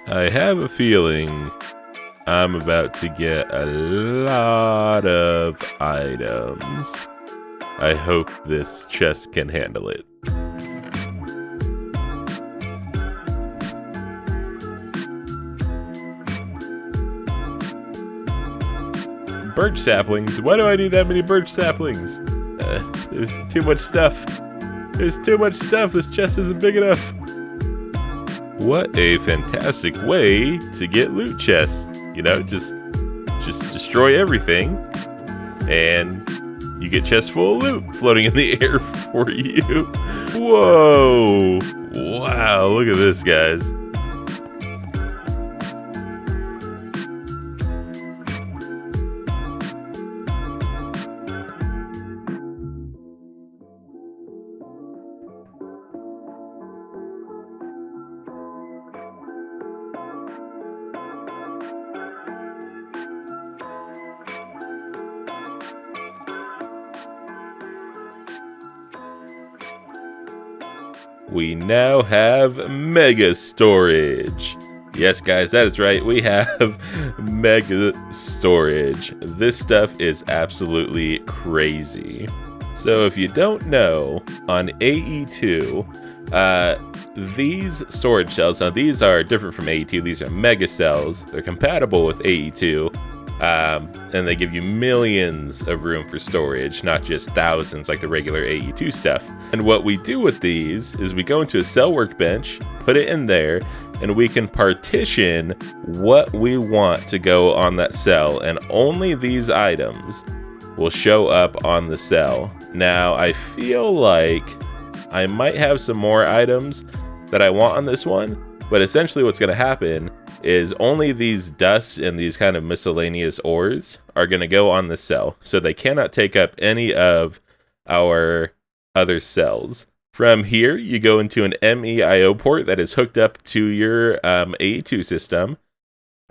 I have a feeling I'm about to get a lot of items. I hope this chest can handle it. Birch saplings? Why do I need that many birch saplings? There's too much stuff. There's too much stuff. This chest isn't big enough. What a fantastic way to get loot chests. You know, just destroy everything, and you get chests full of loot floating in the air for you. Whoa! Wow! Look at this, guys. We now have mega storage. Yes, guys, that is right. We have mega storage. This stuff is absolutely crazy. So if you don't know, on AE2, these storage cells, now these are different from AE2. These are mega cells. They're compatible with AE2. And they give you millions of room for storage, not just thousands like the regular AE2 stuff. And what we do with these is we go into a cell workbench, put it in there, and we can partition what we want to go on that cell, and only these items will show up on the cell. Now, I feel like I might have some more items that I want on this one, but essentially what's going to happen is only these dusts and these kind of miscellaneous ores are going to go on the cell. So they cannot take up any of our other cells. From here, you go into an MEIO port that is hooked up to your AE2 system.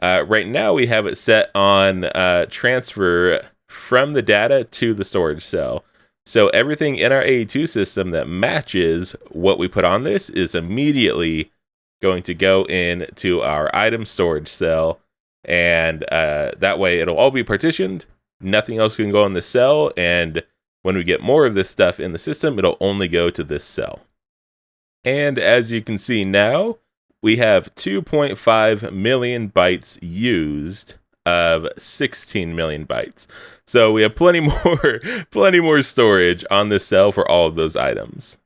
Right now, we have it set on transfer from the data to the storage cell. So everything in our AE2 system that matches what we put on this is immediately going to go into our item storage cell, and that way it'll all be partitioned. Nothing else can go in the cell, and when we get more of this stuff in the system, it'll only go to this cell. And as you can see now, we have 2.5 million bytes used of 16 million bytes. So we have plenty more storage on this cell for all of those items.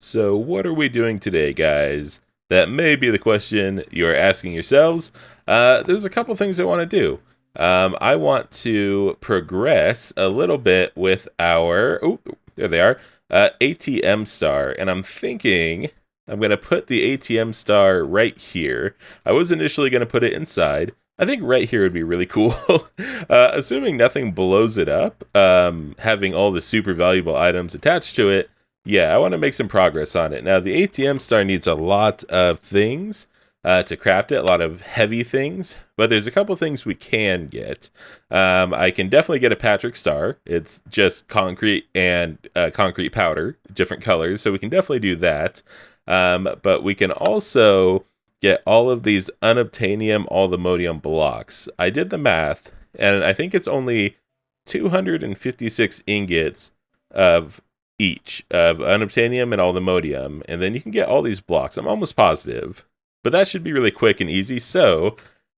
So what are we doing today, guys? That may be the question you're asking yourselves. There's a couple things I want to do. I want to progress a little bit with our, there they are, ATM Star. And I'm thinking I'm going to put the ATM Star right here. I was initially going to put it inside. I think right here would be really cool. Assuming nothing blows it up, having all the super valuable items attached to it. Yeah, I want to make some progress on it. Now, the ATM Star needs a lot of things to craft it, a lot of heavy things, but there's a couple things we can get. I can definitely get a Patrick Star. It's just concrete and concrete powder, different colors, so we can definitely do that. But we can also get all of these unobtainium allthemodium blocks. I did the math, and I think it's only 256 ingots of each of unobtainium and allthemodium, and then you can get all these blocks. I'm almost positive, but that should be really quick and easy. So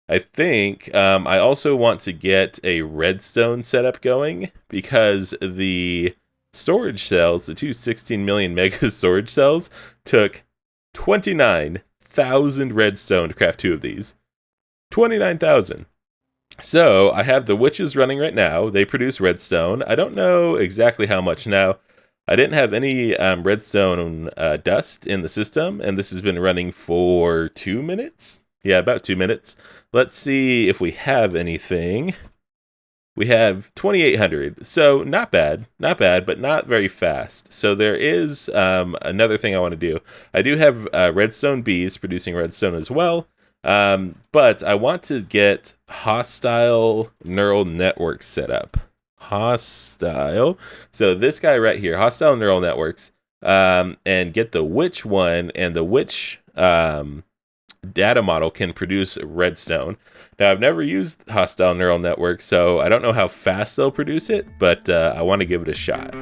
I think I also want to get a redstone setup going, because the storage cells, the two 16 million mega storage cells, took 29,000 redstone to craft two of these. 29,000. So I have the witches running right now. They produce redstone. I don't know exactly how much now. I didn't have any redstone dust in the system, and this has been running for 2 minutes. Yeah, about 2 minutes. Let's see if we have anything. We have 2,800, so not bad, but not very fast. So there is another thing I want to do. I do have redstone bees producing redstone as well, but I want to get hostile neural networks set up. Hostile. So this guy right here, hostile neural networks, and get the witch one and the witch data model can produce redstone. Now, I've never used hostile neural networks, so I don't know how fast they'll produce it, but I want to give it a shot.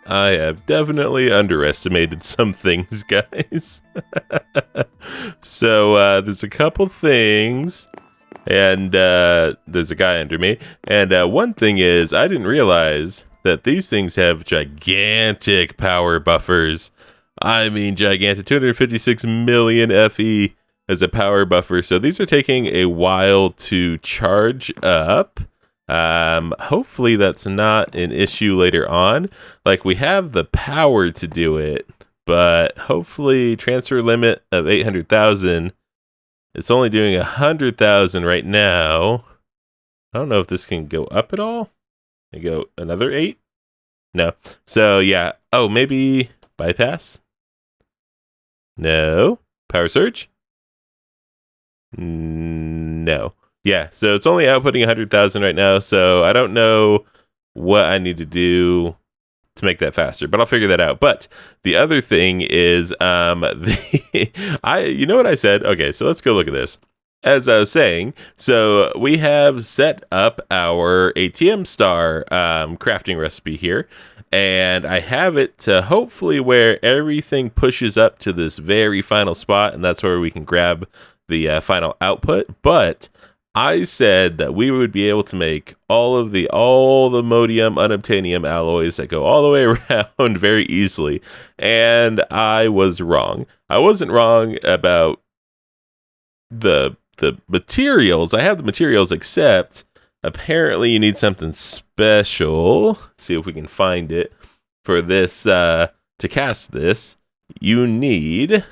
I have definitely underestimated some things, guys. So there's a couple things, and there's a guy under me. And one thing is, I didn't realize that these things have gigantic power buffers. I mean, gigantic, 256 million FE as a power buffer. So these are taking a while to charge up. Hopefully that's not an issue later on. Like, we have the power to do it, but hopefully transfer limit of 800,000. It's only doing 100,000 right now. I don't know if this can go up at all. Can go another 8? No. So yeah. Oh, maybe bypass? No. Power surge? No. Yeah, so it's only outputting 100,000 right now, so I don't know what I need to do to make that faster, but I'll figure that out. But the other thing is, you know what I said? Okay, so let's go look at this. As I was saying, so we have set up our ATM Star crafting recipe here, and I have it to hopefully where everything pushes up to this very final spot, and that's where we can grab the final output. But I said that we would be able to make all the modium unobtainium alloys that go all the way around very easily, and I was wrong. I wasn't wrong about the materials. I have the materials, except apparently you need something special. Let's see if we can find it for this. To cast this, you need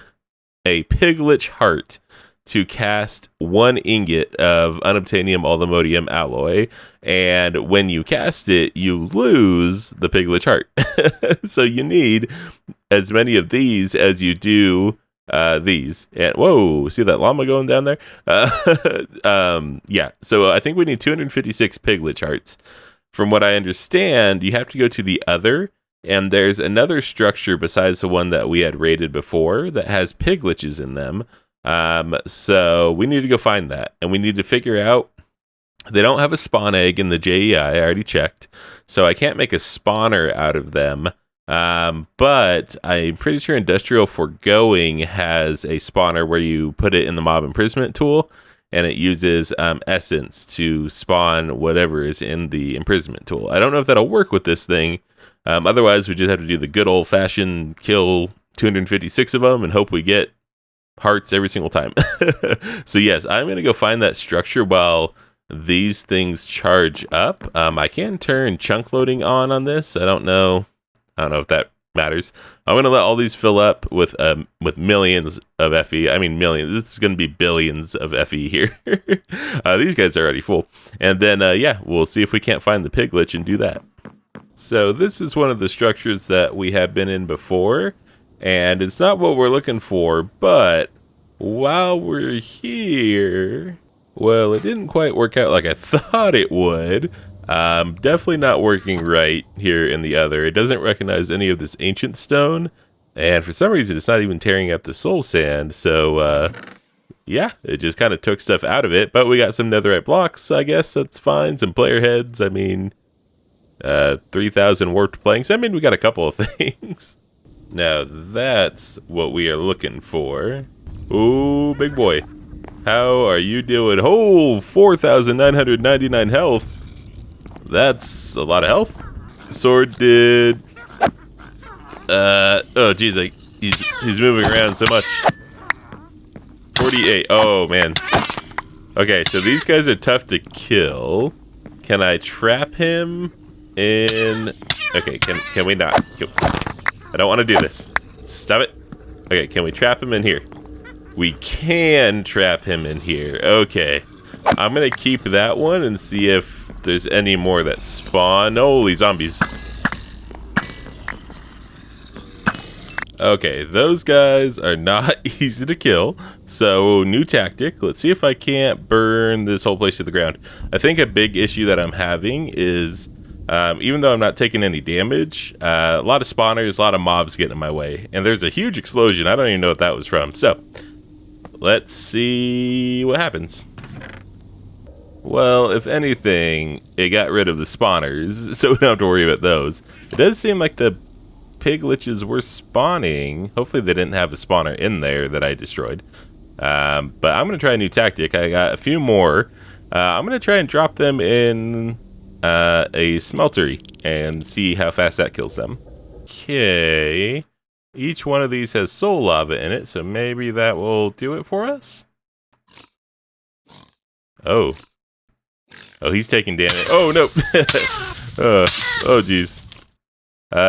a piglet heart to cast 1 ingot of unobtainium allthemodium alloy, and when you cast it, you lose the piglet heart. So you need as many of these as you do these. And whoa, see that llama going down there? Yeah, so I think we need 256 piglet hearts. From what I understand, you have to go to the other, and there's another structure besides the one that we had raided before that has piglets in them. So we need to go find that, and we need to figure out, they don't have a spawn egg in the JEI, I already checked, so I can't make a spawner out of them, but I'm pretty sure Industrial Foregoing has a spawner where you put it in the mob imprisonment tool, and it uses essence to spawn whatever is in the imprisonment tool. I don't know if that'll work with this thing. Otherwise we just have to do the good old-fashioned kill 256 of them and hope we get hearts every single time. So yes, I'm gonna go find that structure while these things charge up. I can turn chunk loading on this. I don't know if that matters. I'm gonna let all these fill up with millions of FE. I mean millions. This is gonna be billions of FE here. These guys are already full, and then yeah, we'll see if we can't find the piglet and do that. So this is one of the structures that we have been in before, and it's not what we're looking for, but while we're here, well, it didn't quite work out like I thought it would. Definitely not working right here in the other. It doesn't recognize any of this ancient stone, and for some reason it's not even tearing up the soul sand, so yeah, it just kind of took stuff out of it. But we got some netherite blocks, I guess that's fine. Some player heads, I mean, 3,000 warped planks. I mean, we got a couple of things. Now that's what we are looking for. Ooh, big boy. How are you doing? Oh, 4,999 health. That's a lot of health. Sword did... oh geez, like, he's moving around so much. 48, oh man. Okay, so these guys are tough to kill. Can I trap him in... Okay, can we not? I don't want to do this. Stop it. Okay, can we trap him in here? We can trap him in here. Okay. I'm going to keep that one and see if there's any more that spawn. Holy zombies. Okay, those guys are not easy to kill. So, new tactic. Let's see if I can't burn this whole place to the ground. I think a big issue that I'm having is, even though I'm not taking any damage, a lot of spawners, a lot of mobs getting in my way. And there's a huge explosion. I don't even know what that was from. So, let's see what happens. Well, if anything, it got rid of the spawners, so we don't have to worry about those. It does seem like the piglitches were spawning. Hopefully they didn't have a spawner in there that I destroyed. But I'm going to try a new tactic. I got a few more. I'm going to try and drop them in a smeltery and see how fast that kills them. Okay. Each one of these has soul lava in it, so maybe that will do it for us. Oh. Oh, he's taking damage. Oh, no. Oh, geez.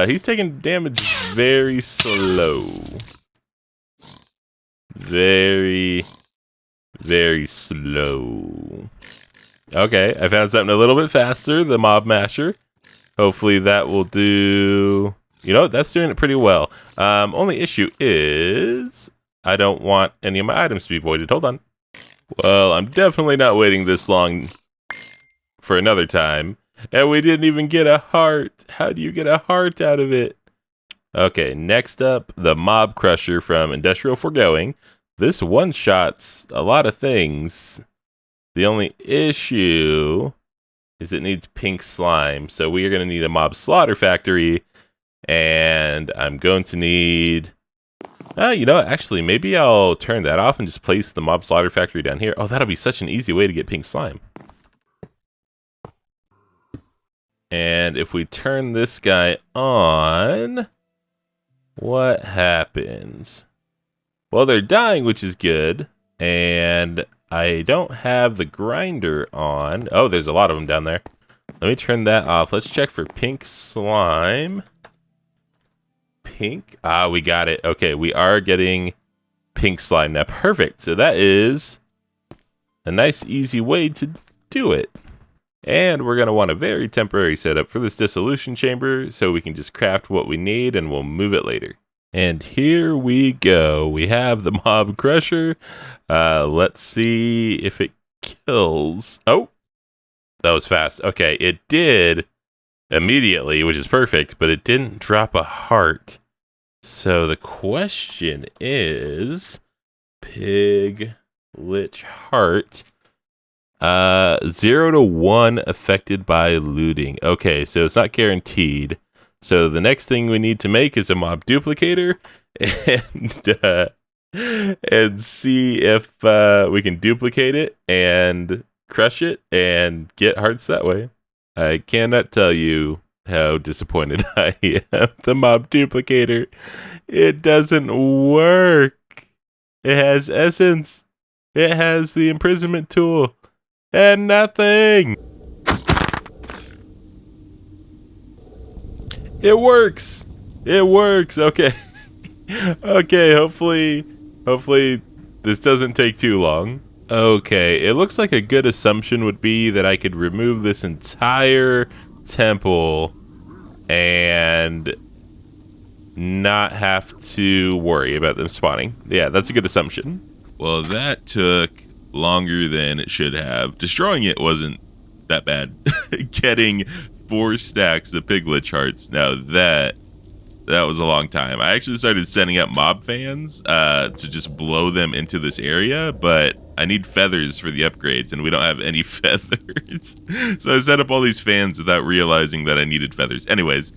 He's taking damage very slow. Very, very slow. Okay, I found something a little bit faster, the Mob Masher. Hopefully that will do... You know, that's doing it pretty well. Only issue is... I don't want any of my items to be voided. Hold on. Well, I'm definitely not waiting this long for another time. And we didn't even get a heart. How do you get a heart out of it? Okay, next up, the Mob Crusher from Industrial Foregoing. This one-shots a lot of things. The only issue is it needs pink slime. So we are going to need a Mob Slaughter Factory. And I'm going to need... you know what? Actually, maybe I'll turn that off and just place the Mob Slaughter Factory down here. Oh, that'll be such an easy way to get pink slime. And if we turn this guy on, what happens? Well, they're dying, which is good. And I don't have the grinder on. Oh, there's a lot of them down there. Let me turn that off. Let's check for pink slime. Pink? Ah, we got it. Okay, we are getting pink slime now. Perfect. So that is a nice, easy way to do it. And we're going to want a very temporary setup for this dissolution chamber so we can just craft what we need and we'll move it later. And here we go. We have the Mob Crusher. Let's see if it kills. Oh, that was fast. Okay, it did immediately, which is perfect, but it didn't drop a heart. So the question is, Pig Lich Heart. 0 to 1 affected by looting. Okay, so it's not guaranteed. So the next thing we need to make is a mob duplicator and see if we can duplicate it and crush it and get hearts that way. I cannot tell you how disappointed I am. The mob duplicator, it doesn't work. It has essence. It has the imprisonment tool. And nothing. It works. It works. Okay. Okay, hopefully this doesn't take too long. Okay, it looks like a good assumption would be that I could remove this entire temple and not have to worry about them spawning. Yeah, that's a good assumption. Well, that took longer than it should have. Destroying it wasn't that bad. Getting 4 stacks of Pig Lich hearts, now that That was a long time. I actually started setting up mob fans to just blow them into this area, but I need feathers for the upgrades, and we don't have any feathers. So I set up all these fans without realizing that I needed feathers. Anyways,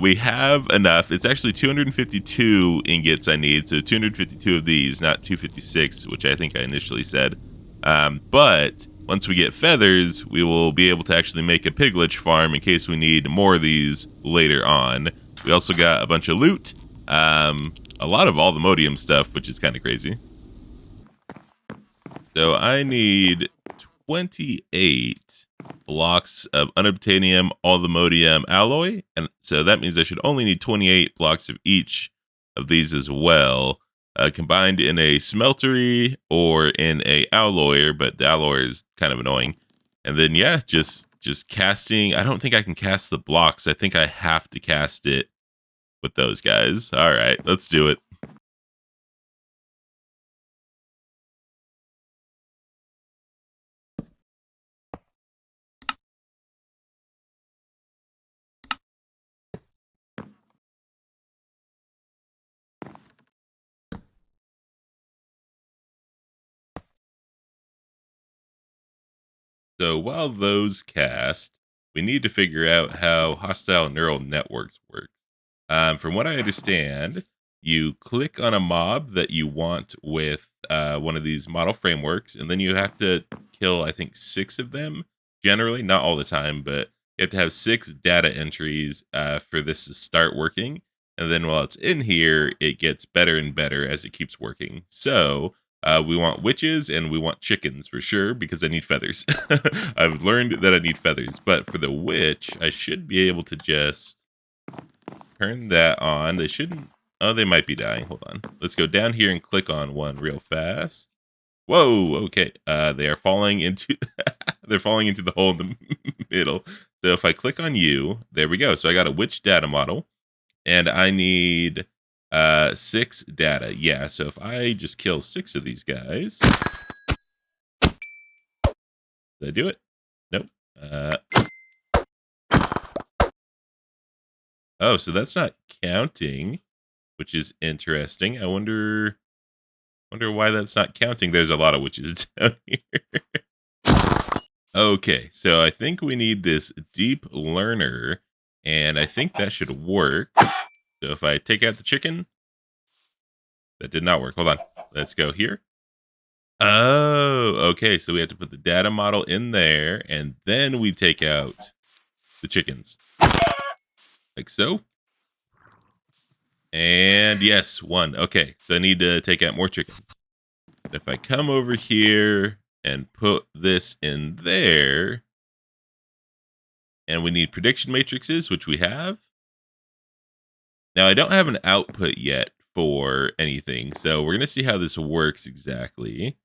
we have enough. It's actually 252 ingots I need, so 252 of these, not 256, which I think I initially said. But once we get feathers, we will be able to actually make a piglet farm in case we need more of these later on. We also got a bunch of loot, a lot of all the modium stuff, which is kind of crazy. So I need 28 blocks of unobtainium allthemodium alloy, and so that means I should only need 28 blocks of each of these as well, combined in a smeltery or in a alloyer, but the alloyer is kind of annoying. And then yeah, just casting. I don't think I can cast the blocks. I think I have to cast it with those guys. All right, let's do it. So while those cast, we need to figure out how hostile neural networks work. From what I understand, you click on a mob that you want with one of these model frameworks, and then you have to kill, I think, 6 of them. Generally, not all the time, but you have to have 6 data entries for this to start working. And then while it's in here, it gets better and better as it keeps working. So we want witches and we want chickens for sure because I need feathers. I've learned that I need feathers, but for the witch, I should be able to just turn that on. They shouldn't. Oh, they might be dying. Hold on. Let's go down here and click on one real fast. Whoa. Okay. They are falling into. They're falling into the hole in the middle. So if I click on you, there we go. So I got a witch data model, and I need 6 data. Yeah. So if I just kill 6 of these guys, did I do it? Nope. Oh, so that's not counting, which is interesting. I wonder why that's not counting. There's a lot of witches down here. Okay, so I think we need this deep learner, and I think that should work. So if I take out the chicken, that did not work. Hold on. Let's go here. Oh, okay. So we have to put the data model in there, and then we take out the chickens. Like so. And yes, 1. Okay, so I need to take out more chickens. If I come over here and put this in there, and we need prediction matrices, which we have. Now, I don't have an output yet for anything, so we're going to see how this works exactly.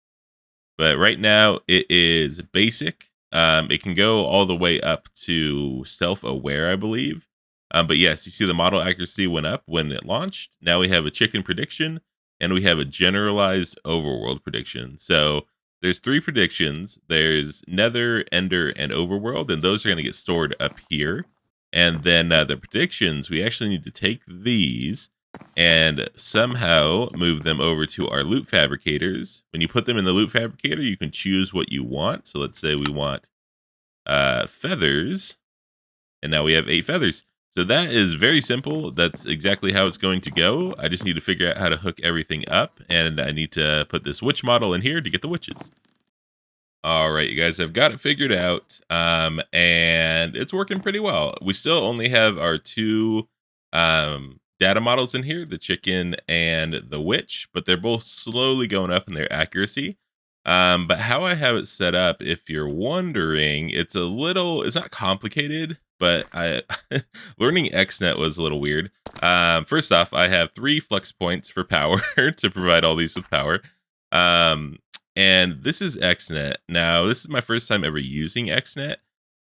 But right now, it is basic. It can go all the way up to self-aware, I believe. But yes, you see the model accuracy went up when it launched. Now we have a chicken prediction, and we have a generalized overworld prediction. So there's 3 predictions. There's Nether, Ender, and Overworld, and those are going to get stored up here. And then the predictions, we actually need to take these and somehow move them over to our loot fabricators. When you put them in the loot fabricator, you can choose what you want. So let's say we want feathers, and now we have 8 feathers. So that is very simple. That's exactly how it's going to go. I just need to figure out how to hook everything up, and I need to put this witch model in here to get the witches. All right, you guys, I've got it figured out, and it's working pretty well. We still only have our 2 data models in here, the chicken and the witch, but they're both slowly going up in their accuracy. But how I have it set up, if you're wondering, it's not complicated, but learning XNet was a little weird. First off, I have 3 flex points for power to provide all these with power. And this is XNet. Now, this is my first time ever using XNet.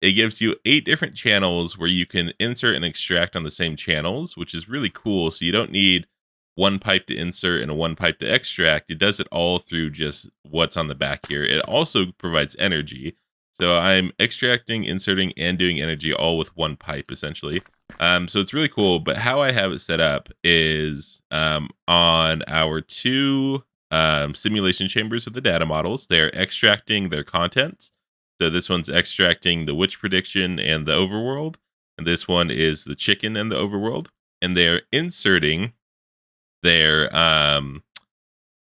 It gives you 8 different channels where you can insert and extract on the same channels, which is really cool. So you don't need 1 pipe to insert and 1 pipe to extract. It does it all through just what's on the back here. It also provides energy. So I'm extracting, inserting, and doing energy all with one pipe, essentially. So it's really cool. But how I have it set up is on our two simulation chambers with the data models, they're extracting their contents. So this one's extracting the witch prediction and the overworld, and this one is the chicken and the overworld, and they're inserting their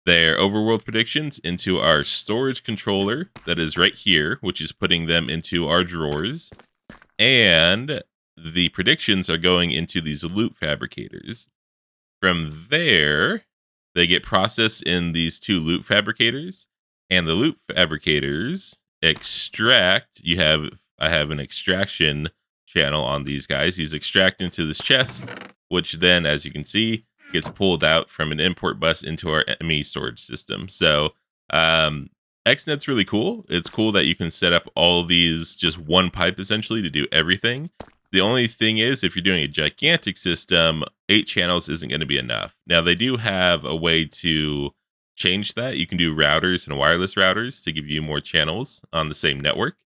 overworld predictions into our storage controller that is right here, which is putting them into our drawers. And the predictions are going into these loot fabricators. From there, they get processed in these two loot fabricators, and the loot fabricators extract. I have an extraction channel on these guys. He's extracting to this chest, which then, as you can see, gets pulled out from an import bus into our ME storage system. So XNet's really cool. It's cool that you can set up all these just one pipe essentially to do everything. The only thing is, if you're doing a gigantic system, 8 channels isn't going to be enough. Now, they do have a way to change that. You can do routers and wireless routers to give you more channels on the same network.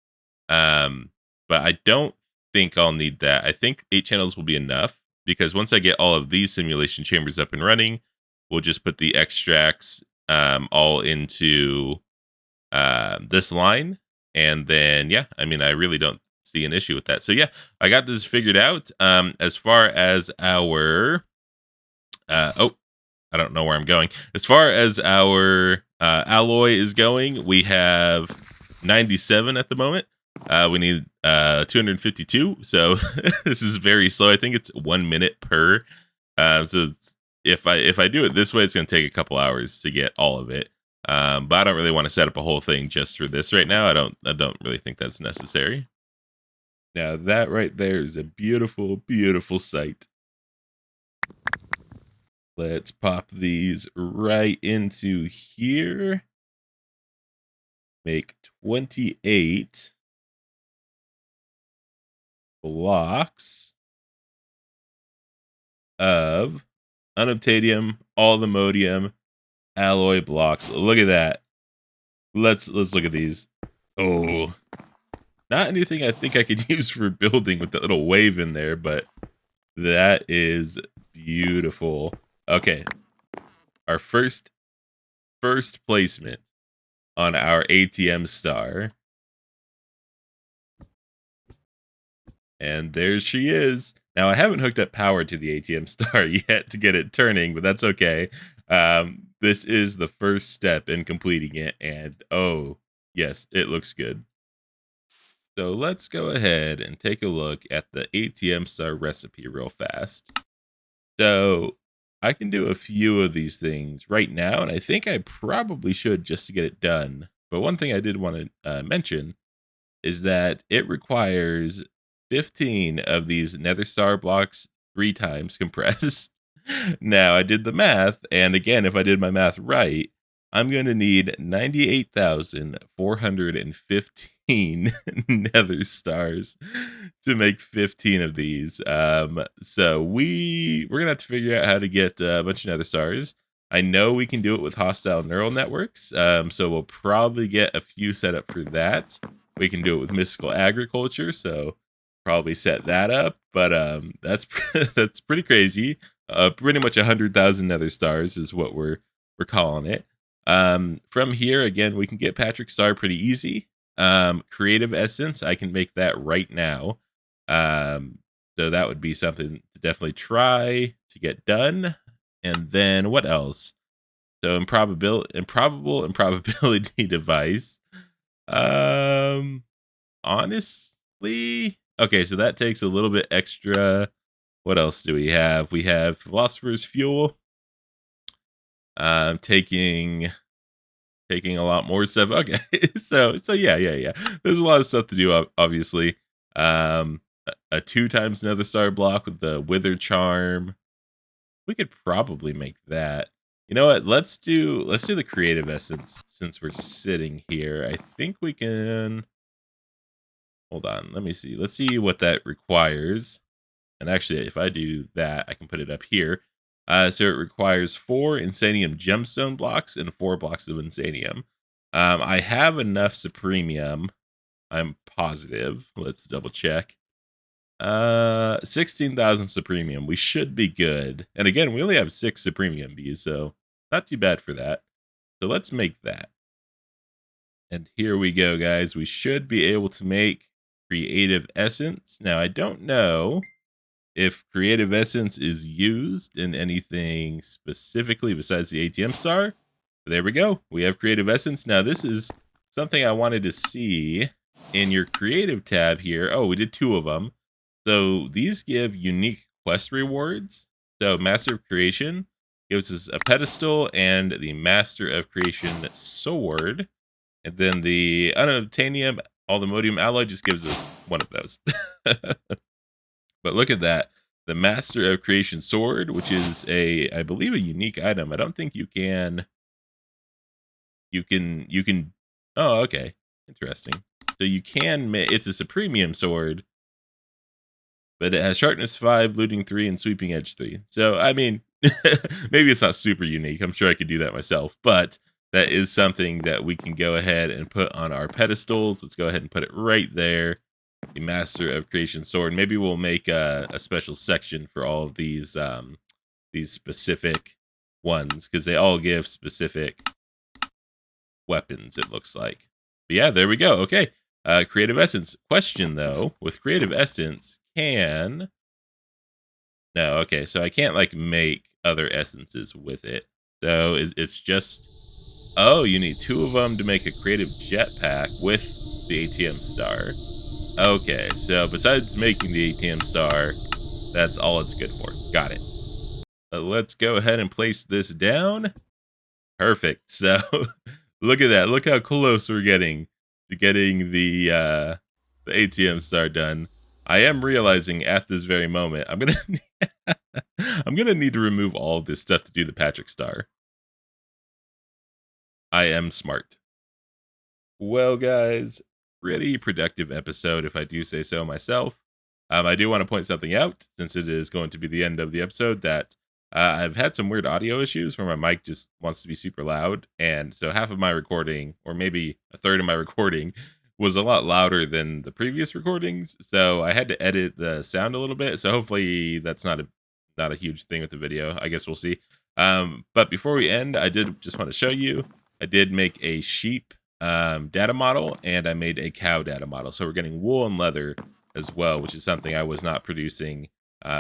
But I don't think I'll need that. I think 8 channels will be enough, because once I get all of these simulation chambers up and running, we'll just put the extracts all into this line. And then, yeah, I mean, I really don't see an issue with that. So yeah, I got this figured out. As far as our I don't know where I'm going. As far as our alloy is going, we have 97 at the moment. We need 252. So this is very slow. I think it's 1 minute per. So if I do it this way, it's going to take a couple hours to get all of it. But I don't really want to set up a whole thing just for this right now. I don't really think that's necessary. Now that right there is a beautiful, beautiful sight. Let's pop these right into here. Make 28 blocks of unobtainium, allthemodium alloy blocks. Look at that. Let's look at these. Oh, not anything I think I could use for building with that little wave in there, but that is beautiful. Okay, our first placement on our ATM Star. And there she is. Now, I haven't hooked up power to the ATM Star yet to get it turning, but that's okay. This is the first step in completing it, and oh, yes, it looks good. So let's go ahead and take a look at the ATM Star recipe real fast. So I can do a few of these things right now, and I think I probably should just to get it done. But one thing I did want to mention is that it requires 15 of these nether star blocks 3 times compressed. Now, I did the math, and again, if I did my math right, I'm going to need 98,415 nether stars to make 15 of these. So we're going to have to figure out how to get a bunch of nether stars. I know we can do it with hostile neural networks, so we'll probably get a few set up for that. We can do it with mystical agriculture, so probably set that up. But that's that's pretty crazy. Pretty much 100,000 nether stars is what we're calling it. From here, again, we can get Patrick Star pretty easy. Creative essence, I can make that right now. So that would be something to definitely try to get done. And then what else? So improbable improbability device. Honestly, okay, so that takes a little bit extra. What else do we have? We have philosopher's fuel. Taking a lot more stuff. Okay, so yeah. There's a lot of stuff to do. Obviously, a 2 times another star block with the wither charm. We could probably make that. You know what? Let's do the creative essence since we're sitting here. I think we can. Hold on. Let me see. Let's see what that requires. And actually, if I do that, I can put it up here. So it requires 4 Insanium gemstone blocks and 4 blocks of Insanium. I have enough Supremium I'm positive. Let's double check. 16,000 Supremium. We should be good. And again, we only have 6 Supremium bees, so not too bad for that. So let's make that. And here we go, guys. We should be able to make Creative Essence. Now, I don't know if Creative Essence is used in anything specifically besides the ATM Star. There we go. We have Creative Essence. Now, this is something I wanted to see in your Creative tab here. Oh, we did 2 of them. So these give unique quest rewards. So Master of Creation gives us a pedestal and the Master of Creation sword. And then the Unobtainium Allthemodium alloy just gives us one of those. But look at that. The Master of Creation sword, which is I believe a unique item. I don't think you can oh, okay. Interesting. So you can make, it's a Supremium sword, but it has sharpness 5, looting 3, and sweeping edge 3. So, I mean, maybe it's not super unique. I'm sure I could do that myself, but that is something that we can go ahead and put on our pedestals. Let's go ahead and put it right there. The Master of Creation sword. Maybe we'll make a special section for all of these specific ones, because they all give specific weapons, it looks like. But yeah, there we go. Okay. Creative Essence. Question, though. With Creative Essence, no, okay, so I can't, like, make other essences with it. So it's just... Oh, you need 2 of them to make a creative jetpack with the ATM Star. Okay, so besides making the ATM Star, that's all it's good for. Got it. Let's go ahead and place this down. Perfect. So look at that. Look how close we're getting to getting the ATM Star done. I am realizing at this very moment I'm gonna need to remove all of this stuff to do the Patrick Star. I am smart. Well, guys, pretty productive episode, if I do say so myself. I do want to point something out, since it is going to be the end of the episode, that I've had some weird audio issues where my mic just wants to be super loud. And so half of my recording, or maybe a third of my recording, was a lot louder than the previous recordings. So I had to edit the sound a little bit. So hopefully that's not a huge thing with the video. I guess we'll see. But before we end, I did just want to show you, I did make a sheep data model, and I made a cow data model. So we're getting wool and leather as well, which is something I was not producing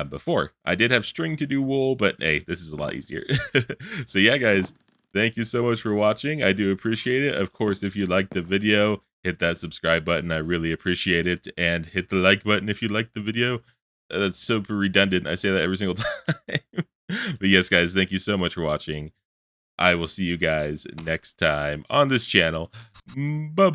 before. I did have string to do wool, but hey, this is a lot easier. So yeah, guys, thank you so much for watching. I do appreciate it. Of course, if you liked the video, hit that subscribe button. I really appreciate it. And hit the like button if you liked the video. That's super redundant. I say that every single time. But yes, guys, thank you so much for watching. I will see you guys next time on this channel. Bye-bye.